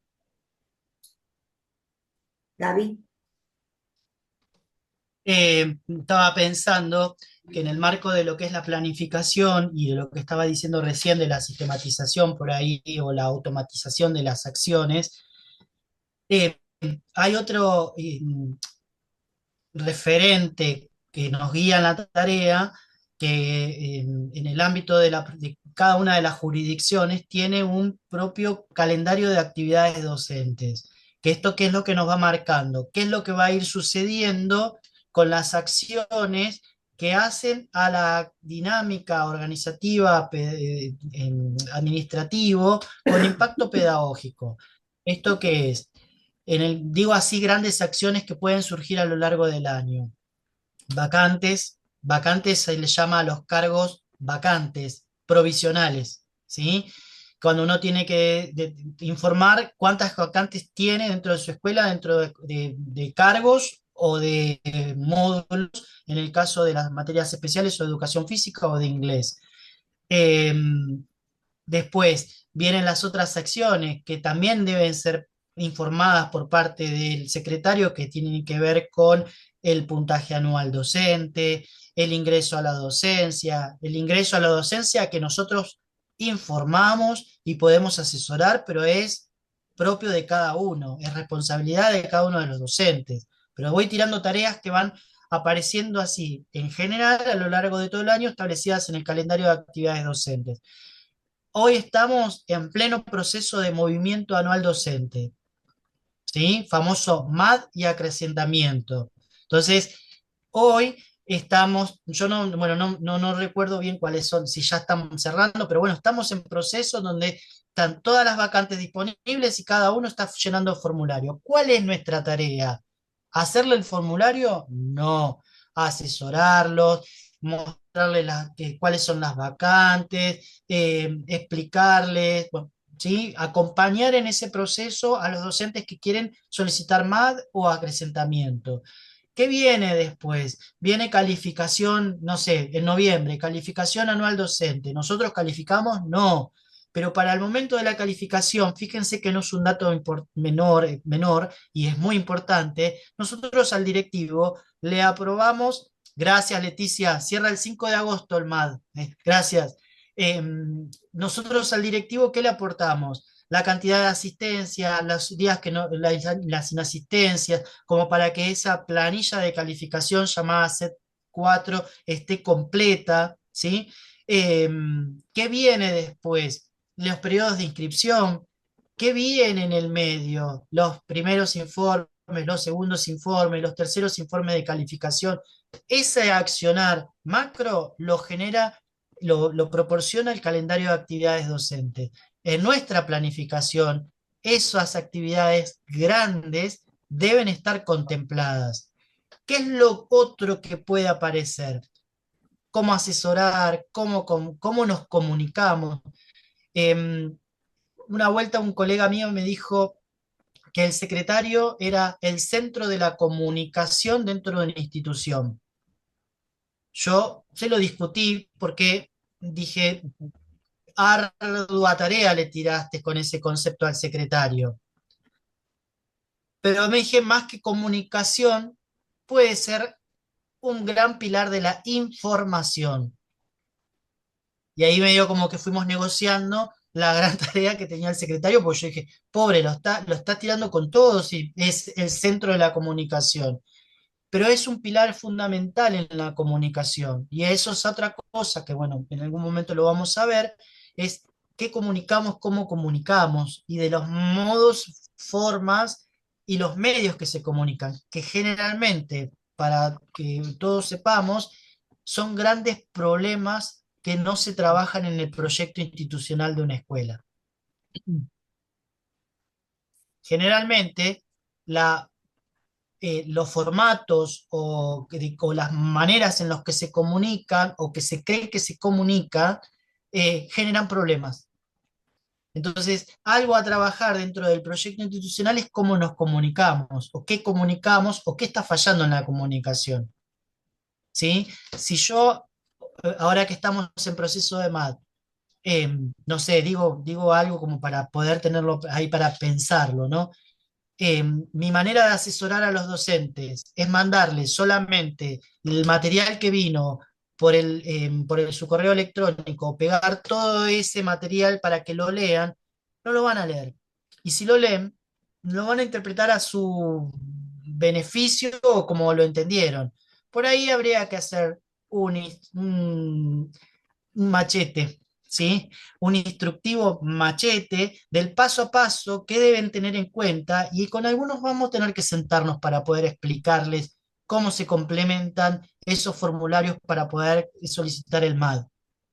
Gaby. Estaba pensando que en el marco de lo que es la planificación y de lo que estaba diciendo recién de la sistematización por ahí o la automatización de las acciones, eh, hay otro referente que nos guía en la tarea, que en el ámbito de cada una de las jurisdicciones tiene un propio calendario de actividades docentes. Que esto qué es lo que nos va marcando, qué es lo que va a ir sucediendo con las acciones que hacen a la dinámica organizativa administrativo con impacto pedagógico. ¿Esto qué es? Digo así, grandes acciones que pueden surgir a lo largo del año. Vacantes, vacantes se le llama a los cargos vacantes, provisionales, ¿sí? Cuando uno tiene que informar cuántas vacantes tiene dentro de su escuela, dentro de cargos o de módulos, en el caso de las materias especiales o de educación física o de inglés. Después vienen las otras acciones que también deben ser informadas por parte del secretario, que tienen que ver con el puntaje anual docente, el ingreso a la docencia, que nosotros informamos y podemos asesorar, pero es propio de cada uno, es responsabilidad de cada uno de los docentes. Pero voy tirando tareas que van apareciendo así, en general, a lo largo de todo el año, establecidas en el calendario de actividades docentes. Hoy estamos en pleno proceso de movimiento anual docente, ¿sí? Famoso MAD y acrecentamiento. Entonces, hoy estamos, yo no, bueno, no recuerdo bien cuáles son, si ya estamos cerrando, pero bueno, estamos en proceso donde están todas las vacantes disponibles y cada uno está llenando formulario. ¿Cuál es nuestra tarea? ¿Hacerle el formulario? No. Asesorarlos, mostrarles cuáles son las vacantes, explicarles, bueno, ¿sí? Acompañar en ese proceso a los docentes que quieren solicitar MAD o acrecentamiento. ¿Qué viene después? Viene calificación, no sé, en noviembre, calificación anual docente. ¿Nosotros calificamos? No. Pero para el momento de la calificación, fíjense que no es un dato menor y es muy importante. Nosotros al directivo le aprobamos, gracias Leticia, cierra el 5 de agosto el MAD. Gracias. Nosotros al directivo, ¿qué le aportamos? La cantidad de asistencia, los días que no, las inasistencias, como para que esa planilla de calificación llamada SET 4 esté completa, ¿sí? ¿Qué viene después? Los periodos de inscripción. ¿Qué viene en el medio? Los primeros informes, los segundos informes, los terceros informes de calificación. Ese accionar macro lo genera, lo proporciona el calendario de actividades docentes. En nuestra planificación, esas actividades grandes deben estar contempladas. ¿Qué es lo otro que puede aparecer? ¿Cómo asesorar? ¿Cómo nos comunicamos? Una vuelta un colega mío me dijo que el secretario era el centro de la comunicación dentro de una institución. Yo se lo discutí porque dije, ardua tarea le tiraste con ese concepto al secretario. Pero me dije, más que comunicación, puede ser un gran pilar de la información. Y ahí medio como que fuimos negociando la gran tarea que tenía el secretario, porque yo dije, pobre, lo está tirando con todos y es el centro de la comunicación. Pero es un pilar fundamental en la comunicación. Y eso es otra cosa que, bueno, en algún momento lo vamos a ver, es qué comunicamos, cómo comunicamos, y de los modos, formas y los medios que se comunican, que generalmente, para que todos sepamos, son grandes problemas que no se trabajan en el proyecto institucional de una escuela. Generalmente, los formatos o las maneras en las que se comunican o que se cree que se comunica generan problemas. Entonces, algo a trabajar dentro del proyecto institucional es cómo nos comunicamos, o qué comunicamos, o qué está fallando en la comunicación. ¿Sí? Si yo, ahora que estamos en proceso de MAD, no sé, digo algo como para poder tenerlo ahí para pensarlo, ¿no? Mi manera de asesorar a los docentes es mandarles solamente el material que vino su correo electrónico, pegar todo ese material para que lo lean, no lo van a leer. Y si lo leen, lo van a interpretar a su beneficio o como lo entendieron. Por ahí habría que hacer un machete, ¿sí? Un instructivo machete del paso a paso que deben tener en cuenta, y con algunos vamos a tener que sentarnos para poder explicarles cómo se complementan esos formularios para poder solicitar el MAD,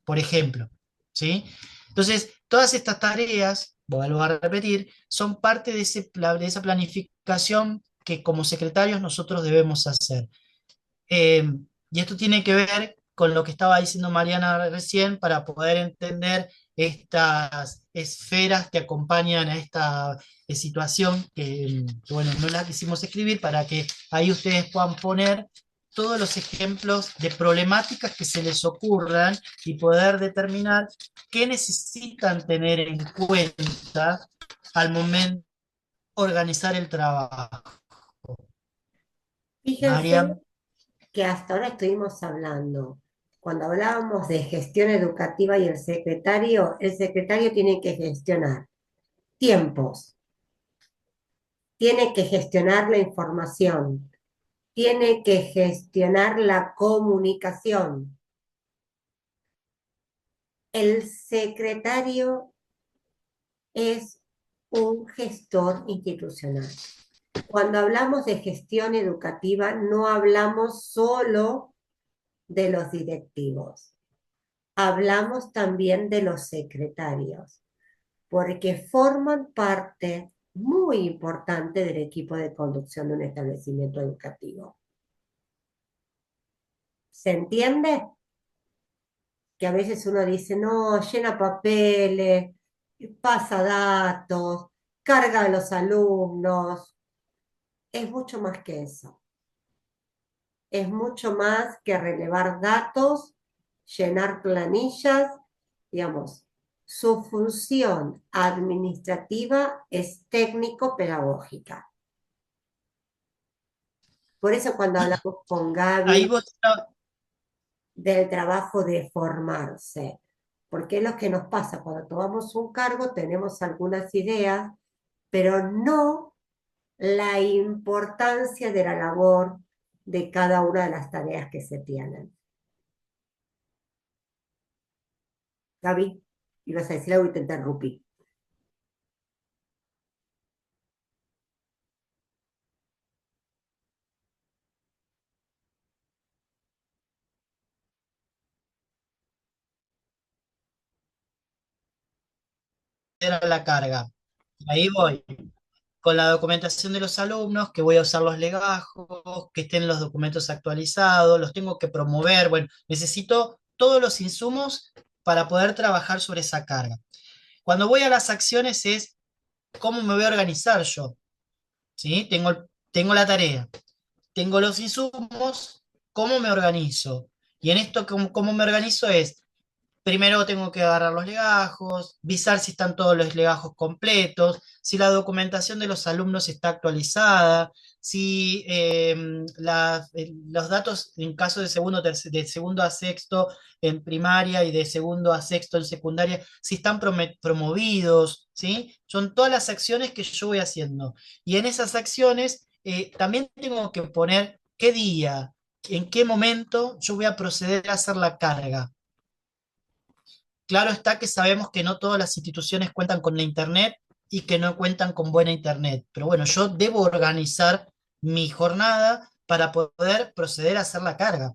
por ejemplo, ¿sí? Entonces, todas estas tareas, vuelvo a repetir, son parte de esa planificación que como secretarios nosotros debemos hacer. Y esto tiene que ver con lo que estaba diciendo Mariana recién para poder entender estas esferas que acompañan a esta situación que, bueno, no la quisimos escribir para que ahí ustedes puedan poner todos los ejemplos de problemáticas que se les ocurran y poder determinar qué necesitan tener en cuenta al momento de organizar el trabajo. Fíjense Mariam. que hasta ahora estuvimos hablando, cuando hablábamos de gestión educativa y el secretario tiene que gestionar tiempos, tiene que gestionar la información, tiene que gestionar la comunicación. El secretario es un gestor institucional. Cuando hablamos de gestión educativa, no hablamos solo de los directivos, hablamos también de los secretarios, porque forman parte muy importante del equipo de conducción de un establecimiento educativo. ¿Se entiende? Que a veces uno dice, no, llena papeles, pasa datos, carga a los alumnos. Es mucho más que eso. Es mucho más que relevar datos, llenar planillas, digamos. Su función administrativa es técnico-pedagógica. Por eso cuando hablamos con Ahí Gaby vos, del trabajo de formarse, porque es lo que nos pasa cuando tomamos un cargo, tenemos algunas ideas, pero no la importancia de la labor de cada una de las tareas que se tienen. Gaby, ibas a decir algo y te interrumpí. era la carga. Ahí voy, con la documentación de los alumnos, que voy a usar los legajos, que estén los documentos actualizados, los tengo que promover, bueno, necesito todos los insumos para poder trabajar sobre esa carga. Cuando voy a las acciones es cómo me voy a organizar yo, ¿sí? Tengo la tarea, tengo los insumos, ¿cómo me organizo? Y en esto, cómo me organizo es primero tengo que agarrar los legajos, visar si están todos los legajos completos, si la documentación de los alumnos está actualizada, si los datos en caso de de segundo a sexto en primaria y de segundo a sexto en secundaria, si están promovidos, ¿sí? Son todas las acciones que yo voy haciendo. Y en esas acciones también tengo que poner qué día, en qué momento yo voy a proceder a hacer la carga. Claro está que sabemos que no todas las instituciones cuentan con la Internet y que no cuentan con buena Internet, pero bueno, yo debo organizar mi jornada para poder proceder a hacer la carga.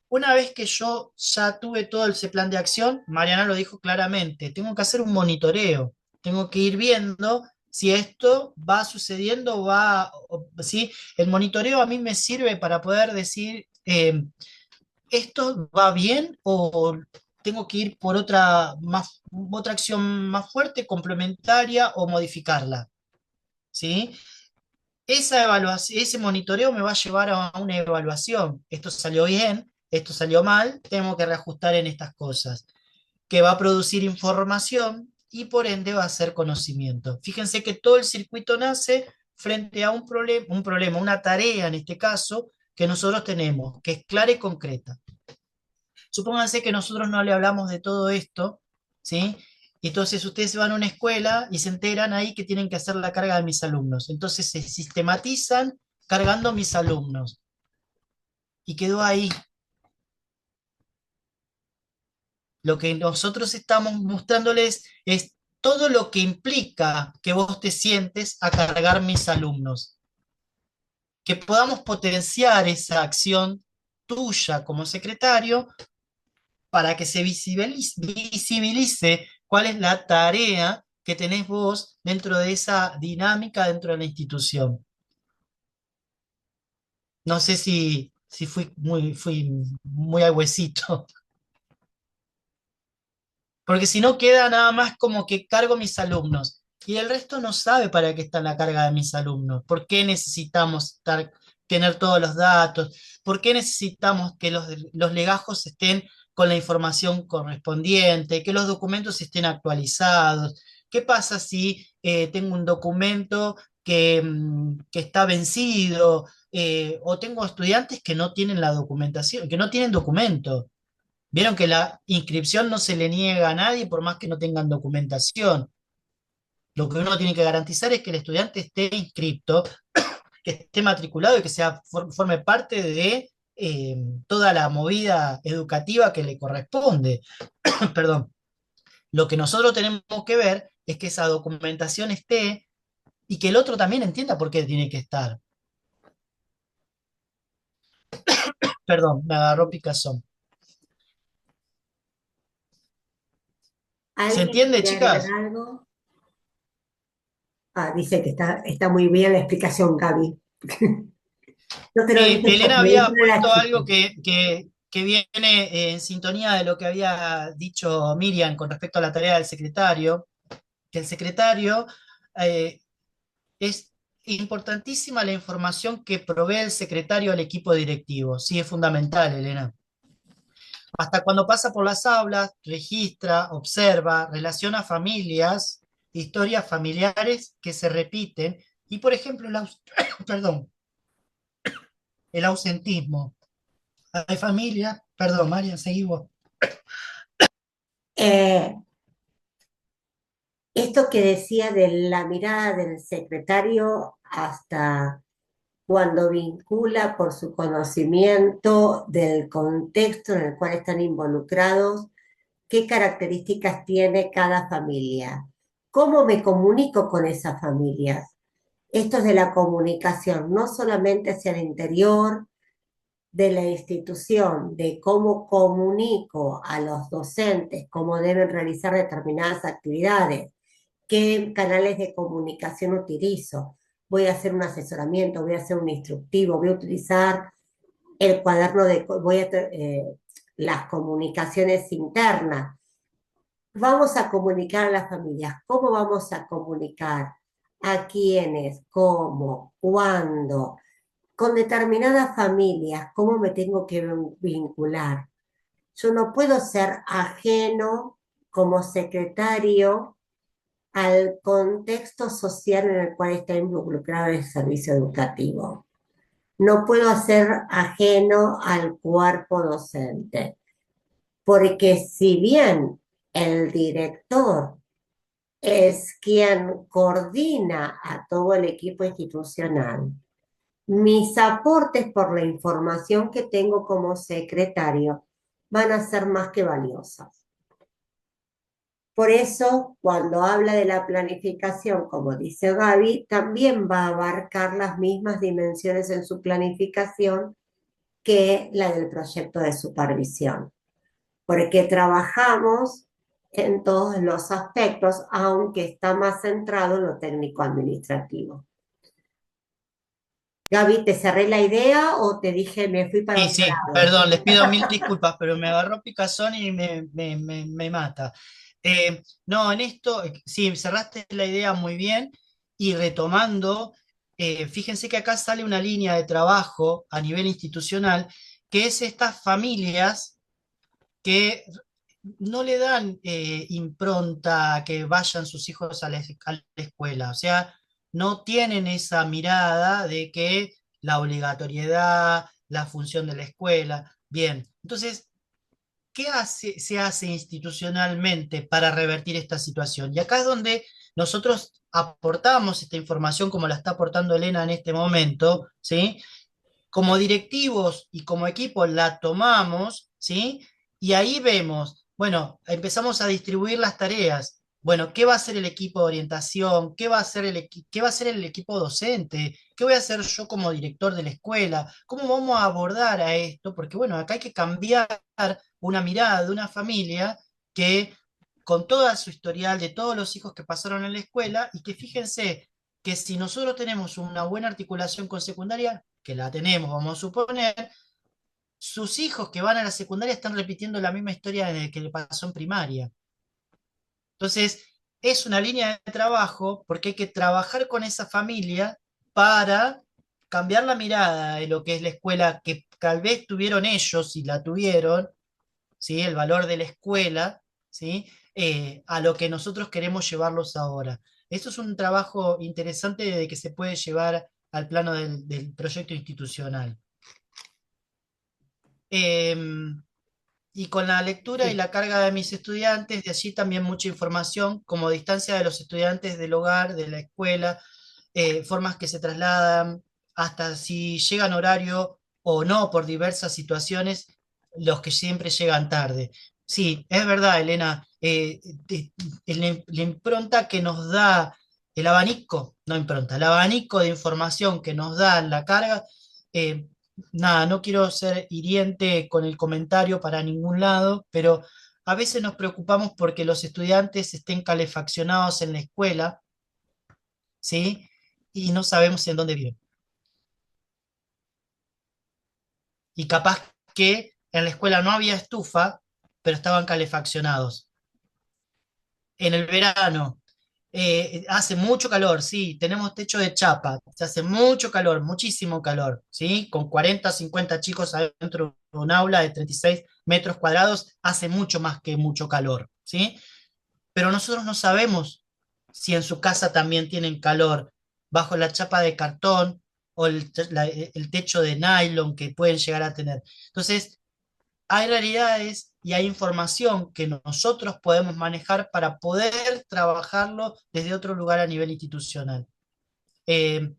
Una vez que yo ya tuve todo ese plan de acción, Mariana lo dijo claramente, tengo que hacer un monitoreo, tengo que ir viendo si esto va sucediendo, ¿sí? El monitoreo a mí me sirve para poder decir, ¿esto va bien o tengo que ir por otra acción más fuerte, complementaria o modificarla? ¿Sí? Esa evaluación, ese monitoreo me va a llevar a una evaluación. Esto salió bien, esto salió mal, tengo que reajustar en estas cosas, que va a producir información y por ende va a ser conocimiento. Fíjense que todo el circuito nace frente a un problema, una tarea en este caso, que nosotros tenemos, que es clara y concreta. Supónganse que nosotros no le hablamos de todo esto, ¿sí? Y entonces ustedes se van a una escuela y se enteran ahí que tienen que hacer la carga de mis alumnos. Entonces se sistematizan cargando a mis alumnos. Y quedó ahí. Lo que nosotros estamos mostrándoles es todo lo que implica que vos te sientes a cargar mis alumnos. Que podamos potenciar esa acción tuya como secretario para que se visibilice cuál es la tarea que tenés vos dentro de esa dinámica dentro de la institución. No sé si fui muy al huesito. Porque si no queda nada más como que cargo mis alumnos. Y el resto no sabe para qué está la carga de mis alumnos. ¿Por qué necesitamos tener todos los datos? ¿Por qué necesitamos que los legajos estén con la información correspondiente? Que los documentos estén actualizados. ¿Qué pasa si tengo un documento que está vencido? O tengo estudiantes que no tienen la documentación, que no tienen documento. Vieron que la inscripción no se le niega a nadie por más que no tengan documentación. Lo que uno tiene que garantizar es que el estudiante esté inscripto, que esté matriculado y que forme parte de toda la movida educativa que le corresponde. Perdón. Lo que nosotros tenemos que ver es que esa documentación esté y que el otro también entienda por qué tiene que estar. Perdón, me agarró picazón. ¿Se ¿Alguien entiende, quiere agregar chicas? algo? Ah, dice que está muy bien la explicación, Gaby. No te lo dije yo, Elena me dijo había la puesto chica. algo que viene en sintonía de lo que había dicho Miriam con respecto a la tarea del secretario, que el secretario eh, es importantísima la información que provee el secretario al equipo directivo. Sí, es fundamental, Elena. Hasta cuando pasa por las aulas, registra, observa, relaciona familias, historias familiares que se repiten y, por ejemplo, perdón, el ausentismo. Hay familia, perdón, María, seguí vos. Eh, Esto que decía de la mirada del secretario hasta cuando vincula por su conocimiento del contexto en el cual están involucrados, qué características tiene cada familia, cómo me comunico con esas familias. Esto es de la comunicación, no solamente hacia el interior de la institución, de cómo comunico a los docentes, cómo deben realizar determinadas actividades, qué canales de comunicación utilizo. Voy a hacer un asesoramiento, voy a hacer un instructivo, voy a utilizar el cuaderno las comunicaciones internas. Vamos a comunicar a las familias. ¿Cómo vamos a comunicar? ¿A quiénes? ¿Cómo? ¿Cuándo? Con determinadas familias, ¿cómo me tengo que vincular? Yo no puedo ser ajeno como secretario al contexto social en el cual está involucrado el servicio educativo. No puedo ser ajeno al cuerpo docente, porque si bien el director es quien coordina a todo el equipo institucional, mis aportes por la información que tengo como secretario van a ser más que valiosas. Por eso, cuando habla de la planificación, como dice Gaby, también va a abarcar las mismas dimensiones en su planificación que la del proyecto de supervisión, porque trabajamos en todos los aspectos, aunque está más centrado en lo técnico-administrativo. Gaby, ¿te cerré la idea o te dije me fui para Sí, otro sí, lado? perdón, les pido mil disculpas, pero me agarró picazón y me mata. No, en esto, sí, cerraste la idea muy bien y retomando, fíjense que acá sale una línea de trabajo a nivel institucional, que es estas familias que no le dan impronta a que vayan sus hijos a la escuela, o sea, no tienen esa mirada de que la obligatoriedad, la función de la escuela. Bien, entonces, se hace institucionalmente para revertir esta situación? Y acá es donde nosotros aportamos esta información como la está aportando Elena en este momento, ¿sí? Como directivos y como equipo la tomamos, ¿sí? Y ahí vemos, bueno, empezamos a distribuir las tareas. Bueno, ¿qué va a hacer el equipo de orientación? ¿Qué va a hacer qué va a hacer el equipo docente? ¿Qué voy a hacer yo como director de la escuela? ¿Cómo vamos a abordar a esto? Porque bueno, acá hay que cambiar una mirada de una familia que con toda su historial de todos los hijos que pasaron en la escuela y que fíjense que si nosotros tenemos una buena articulación con secundaria, que la tenemos, vamos a suponer, sus hijos que van a la secundaria están repitiendo la misma historia que le pasó en primaria. Entonces, es una línea de trabajo porque hay que trabajar con esa familia para cambiar la mirada de lo que es la escuela que tal vez tuvieron ellos y la tuvieron, ¿sí? El valor de la escuela, ¿sí? A lo que nosotros queremos llevarlos ahora. Esto es un trabajo interesante de que se puede llevar al plano del proyecto institucional. Y con la lectura y Sí. la carga de mis estudiantes, de allí también mucha información, como distancia de los estudiantes del hogar, de la escuela, formas que se trasladan, hasta si llegan horario o no por diversas situaciones, los que siempre llegan tarde. Sí, es verdad, Elena, la impronta que nos da el abanico, no impronta, el abanico de información que nos da la carga, eh, nada, no quiero ser hiriente con el comentario para ningún lado, pero a veces nos preocupamos porque los estudiantes estén calefaccionados en la escuela, ¿sí? Y no sabemos en dónde viven. Y capaz que en la escuela no había estufa, pero estaban calefaccionados. En el verano hace mucho calor, sí, tenemos techo de chapa, se hace mucho calor, muchísimo calor, ¿sí? Con 40, 50 chicos adentro de un aula de 36 metros cuadrados, hace mucho más que mucho calor, ¿sí? Pero nosotros no sabemos si en su casa también tienen calor bajo la chapa de cartón o el techo de nylon que pueden llegar a tener. Entonces, hay realidades y hay información que nosotros podemos manejar para poder trabajarlo desde otro lugar a nivel institucional. En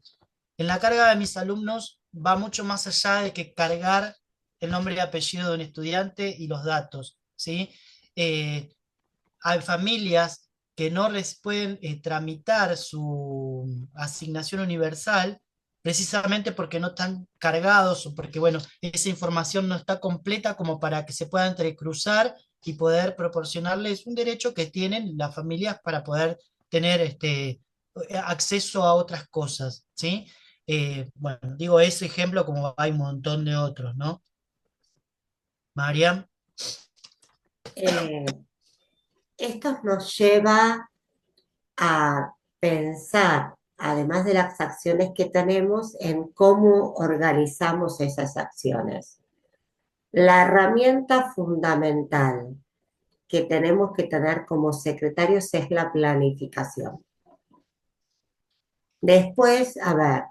la carga de mis alumnos va mucho más allá de que cargar el nombre y apellido de un estudiante y los datos, ¿sí? Eh, Hay familias que no les pueden tramitar su asignación universal precisamente porque no están cargados o porque, bueno, esa información no está completa como para que se pueda entrecruzar y poder proporcionarles un derecho que tienen las familias para poder tener acceso a otras cosas, ¿sí? Bueno, digo ese ejemplo como hay un montón de otros, ¿no? Mariam. Eh, Esto nos lleva a pensar, además de las acciones que tenemos, en cómo organizamos esas acciones. La herramienta fundamental que tenemos que tener como secretarios es la planificación. Después, a ver,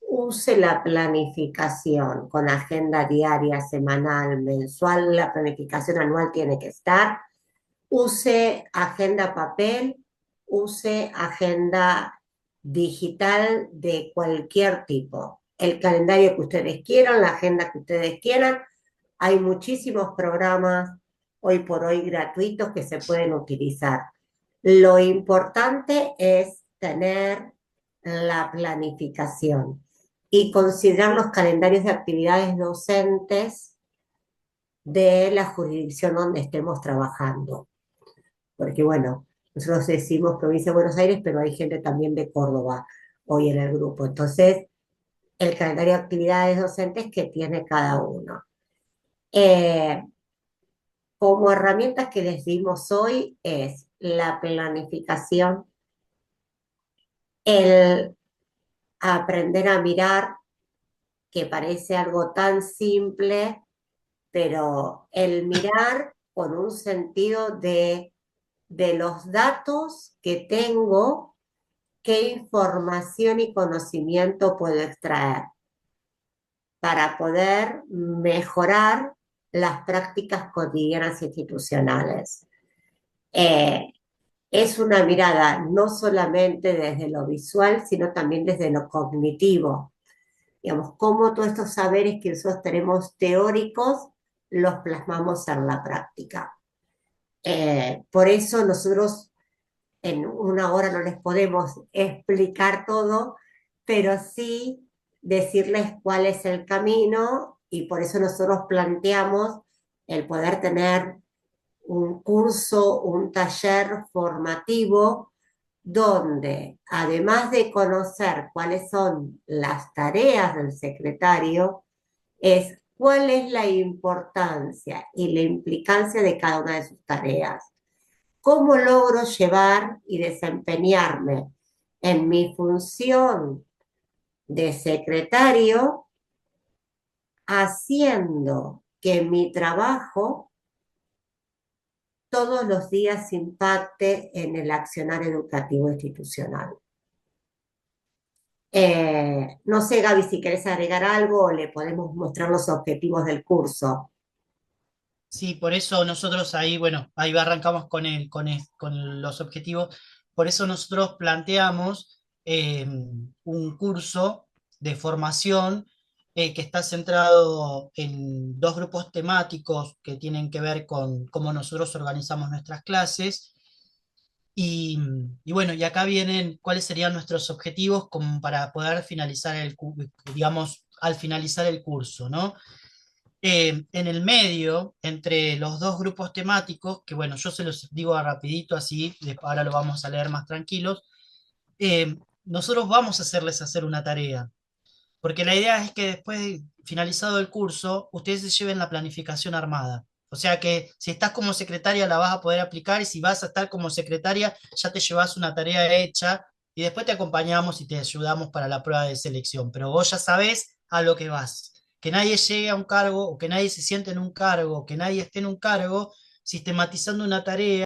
use la planificación con agenda diaria, semanal, mensual, la planificación anual tiene que estar. Use agenda papel, use agenda digital de cualquier tipo. El calendario que ustedes quieran, la agenda que ustedes quieran. Hay muchísimos programas hoy por hoy gratuitos que se pueden utilizar. Lo importante es tener la planificación y considerar los calendarios de actividades docentes de la jurisdicción donde estemos trabajando. Porque bueno, nosotros decimos provincia de Buenos Aires, pero hay gente también de Córdoba hoy en el grupo. Entonces, el calendario de actividades docentes que tiene cada uno. Eh, Como herramientas que les dimos hoy es la planificación, el aprender a mirar, que parece algo tan simple, pero el mirar con un sentido de los datos que tengo, qué información y conocimiento puedo extraer para poder mejorar las prácticas cotidianas institucionales. Eh, es una mirada no solamente desde lo visual, sino también desde lo cognitivo. Digamos, cómo todos estos saberes que nosotros tenemos teóricos los plasmamos en la práctica. Por eso nosotros en una hora no les podemos explicar todo, pero sí decirles cuál es el camino y por eso nosotros planteamos el poder tener un curso, un taller formativo donde además de conocer cuáles son las tareas del secretario, es cuál es la importancia y la implicancia de cada una de sus tareas. ¿Cómo logro llevar y desempeñarme en mi función de secretario haciendo que mi trabajo todos los días impacte en el accionar educativo institucional? No sé, Gaby, si querés agregar algo o le podemos mostrar los objetivos del curso. Sí, por eso nosotros ahí, bueno, ahí arrancamos con los objetivos. Por eso nosotros planteamos un curso de formación que está centrado en dos grupos temáticos que tienen que ver con cómo nosotros organizamos nuestras clases. Y, y bueno, y acá vienen cuáles serían nuestros objetivos como para poder finalizar digamos, al finalizar el curso, ¿no? En el medio, entre los dos grupos temáticos, que bueno, yo se los digo rapidito así, ahora lo vamos a leer más tranquilos, nosotros vamos a hacerles hacer una tarea, porque la idea es que después de finalizado el curso, ustedes se lleven la planificación armada. O sea que si estás como secretaria la vas a poder aplicar y si vas a estar como secretaria ya te llevas una tarea hecha y después te acompañamos y te ayudamos para la prueba de selección. Pero vos ya sabés a lo que vas. Que nadie llegue a un cargo o que nadie se siente en un cargo o que nadie esté en un cargo sistematizando una tarea